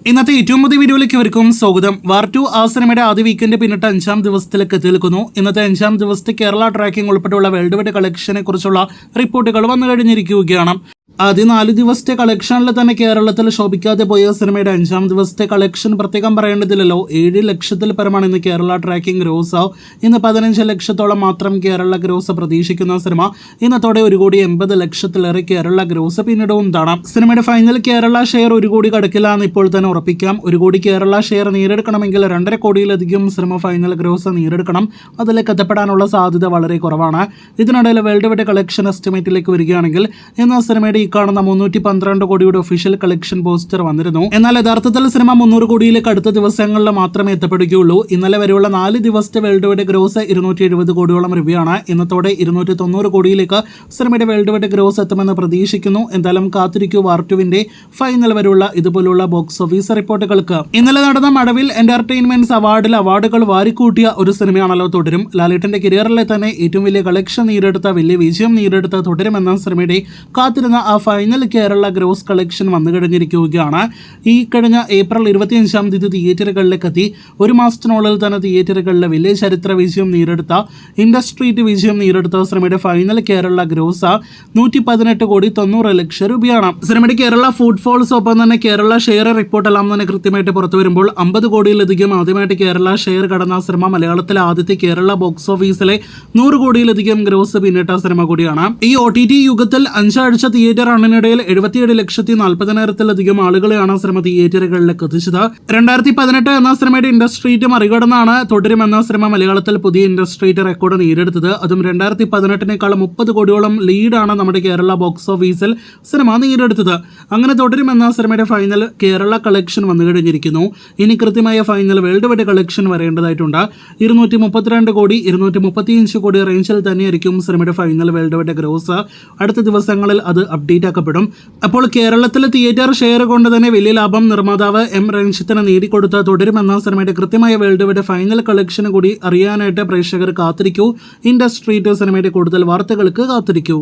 ഇന്നത്തെ ഏറ്റവും പുതിയ വീഡിയോയിലേക്ക് ഇവർക്കും സ്വാഗതം. വാർ 2 ആ സിനിമയുടെ ആദ്യ വീക്കെൻഡ് പിന്നിട്ട് 5-ാം ദിവസത്തിലേക്ക് എത്തി നിൽക്കുന്നു. ഇന്നത്തെ 5-ാം ദിവസത്തെ കേരള ട്രാക്കിംഗ് ഉൾപ്പെടെയുള്ള വേൾഡ് വൈഡ് കളക്ഷനെ കുറിച്ചുള്ള റിപ്പോർട്ടുകൾ വന്നു കഴിഞ്ഞിരിക്കുകയാണ്. ആദ്യ 4 ദിവസത്തെ കളക്ഷനിൽ തന്നെ കേരളത്തിൽ ശോഭിക്കാതെ പോയ സിനിമയുടെ 5-ാം ദിവസത്തെ കളക്ഷൻ പ്രത്യേകം പറയേണ്ടതില്ലല്ലോ. 7 ലക്ഷത്തിൽ പരമാണ് ഇന്ന് കേരള ട്രാക്കിംഗ് ഗ്രോസ്. ഇന്ന് 15 ലക്ഷത്തോളം മാത്രം കേരള ഗ്രോസ് പ്രതീക്ഷിക്കുന്ന സിനിമ ഇന്നത്തോടെ 1,80,00,000 കേരള ഗ്രോസ് പിന്നിടുന്നതാണ്. സിനിമയുടെ ഫൈനൽ കേരള ഷെയർ 1 കോടി കടക്കില്ല എന്ന് ഇപ്പോൾ തന്നെ ഉറപ്പിക്കാം. 1 കോടി കേരള ഷെയർ നേടിയെടുക്കണമെങ്കിൽ 2.5 കോടിയിലധികം സിനിമ ഫൈനൽ ഗ്രോസ് നേടിയെടുക്കണം. അതിലേക്ക് എത്തപ്പെടാനുള്ള സാധ്യത വളരെ കുറവാണ്. ഇതിനിടയിൽ വേൾഡ് വൈഡ് കളക്ഷൻ എസ്റ്റിമേറ്റിലേക്ക് വരികയാണെങ്കിൽ ഇന്ന് സിനിമയുടെ കാണുന്ന 312 കോടിയുടെ ഒഫീഷ്യൽ കളക്ഷൻ പോസ്റ്റർ വന്നിരുന്നു. എന്നാൽ യഥാർത്ഥത്തിൽ സിനിമ 300 കോടിയിലേക്ക് അടുത്ത ദിവസങ്ങളിൽ മാത്രമേ എത്തപ്പെടുകയുള്ളൂ. ഇന്നലെ വരെയുള്ള 4 ദിവസത്തെ വേൾഡ് വൈഡ് ഗ്രോസ് 270 കോടിയോളം രൂപയാണ്. ഇന്നത്തോടെ 290 കോടിയിലേക്ക് സിനിമയുടെ വേൾഡ് വൈഡ് ഗ്രോസ് എത്തുമെന്ന് പ്രതീക്ഷിക്കുന്നു. എന്തായാലും കാത്തിരിക്കൂ വാർ 2വിന്റെ ഫൈനൽ വരെയുള്ള ഇതുപോലുള്ള ബോക്സ് ഓഫീസ് റിപ്പോർട്ടുകൾക്ക്. ഇന്നലെ നടന്ന മഴവിൽ എന്റർടൈൻമെന്റ്സ് അവാർഡിൽ അവാർഡുകൾ വാരിക്കൂട്ടിയ ഒരു സിനിമയാണല്ലോ തുടരും. ലാലേട്ടന്റെ കരിയറിലെ തന്നെ ഏറ്റവും വലിയ കളക്ഷൻ നേടിയെടുത്ത വലിയ വിജയം നേടിയെടുത്ത തുടരും എന്ന സിനിമയുടെ കാത്തിരുന്ന ആ ഫൈനൽ കേരള ഗ്രോസ് കളക്ഷൻ വന്നു കഴിഞ്ഞിരിക്കുകയാണ്. ഈ കഴിഞ്ഞ ഏപ്രിൽ 25-ാം തീയതി തിയേറ്ററുകളിലേക്ക് എത്തി. ഒരു മാസത്തിനുള്ളിൽ തന്നെ തിയേറ്ററുകളിലെ വലിയ ചരിത്ര വിജയം നേടിയെടുത്ത ഇൻഡസ്ട്രീറ്റ് വിജയം നേടിയെടുത്ത സിനിമയുടെ ഫൈനൽ കേരള ഗ്രോസ് 118 കോടി 90 ലക്ഷം രൂപയാണ്. സിനിമയുടെ കേരള ഫുട്ഫോൾസ് ഒപ്പം തന്നെ കേരള ഷെയർ റിപ്പോർട്ടെല്ലാം തന്നെ കൃത്യമായിട്ട് പുറത്തു വരുമ്പോൾ 50 കോടിയിലധികം ആദ്യമായിട്ട് കേരള ഷെയർ കടന്ന സിനിമ മലയാളത്തിലെ ആദ്യത്തെ കേരള ബോക്സ് ഓഫീസിലെ 100 കോടിയിലധികം ഗ്രോസ് പിന്നിട്ട സിനിമ കൂടിയാണ്. ഈ OTT യുഗത്തിൽ 5 ആഴ്ച തിയേറ്റർ റണ്ണിനിടയിൽ 77,40,000-ലധികം ആളുകളെയാണ് സിനിമ തിയേറ്ററുകളിലേക്ക് എത്തിച്ചത്. 2018 എന്ന സിനിമയുടെ ഇൻഡസ്ട്രീറ്റ് മറികടന്നാണ് തുടരും എന്ന സിനിമ മലയാളത്തിൽ പുതിയ ഇൻഡസ്ട്രീറ്റ് റെക്കോർഡ് നേടിയെടുത്തത്. അതും 2018-നേക്കാൾ 30 കോടിയോളം ലീഡാണ് നമ്മുടെ കേരള ബോക്സ് ഓഫീസിൽ സിനിമ നേടിയെടുത്തത്. അങ്ങനെ തുടരും എന്ന സിനിമയുടെ ഫൈനൽ കേരള കളക്ഷൻ വന്നു കഴിഞ്ഞിരിക്കുന്നു. ഇനി കൃത്യമായ ഫൈനൽ വേൾഡ് വൈഡ് കളക്ഷൻ വരേണ്ടതായിട്ടുണ്ട്. 232 കോടി 235 കോടി റേഞ്ചിൽ തന്നെയായിരിക്കും സിനിമയുടെ ഫൈനൽ വേൾഡ് വൈഡ് ഗ്രോസ്. അടുത്ത ദിവസങ്ങളിൽ അത് അപ്ഡേറ്റ് ആക്കപ്പെടും. അപ്പോൾ കേരളത്തിലെ തിയേറ്റർ ഷെയർ കൊണ്ട് തന്നെ വലിയ ലാഭം നിർമ്മാതാവ് M രഞ്ജിത്തിന് നേടിക്കൊടുത്ത തുടരുമെന്ന സിനിമയുടെ കൃത്യമായ വേൾഡ് വൈഡ് ഫൈനൽ കളക്ഷൻ കൂടി അറിയാനായിട്ട് പ്രേക്ഷകർ കാത്തിരിക്കൂ. ഇൻഡസ്ട്രീറ്റ് സിനിമയുടെ കൂടുതൽ വാർത്തകൾക്ക് കാത്തിരിക്കൂ.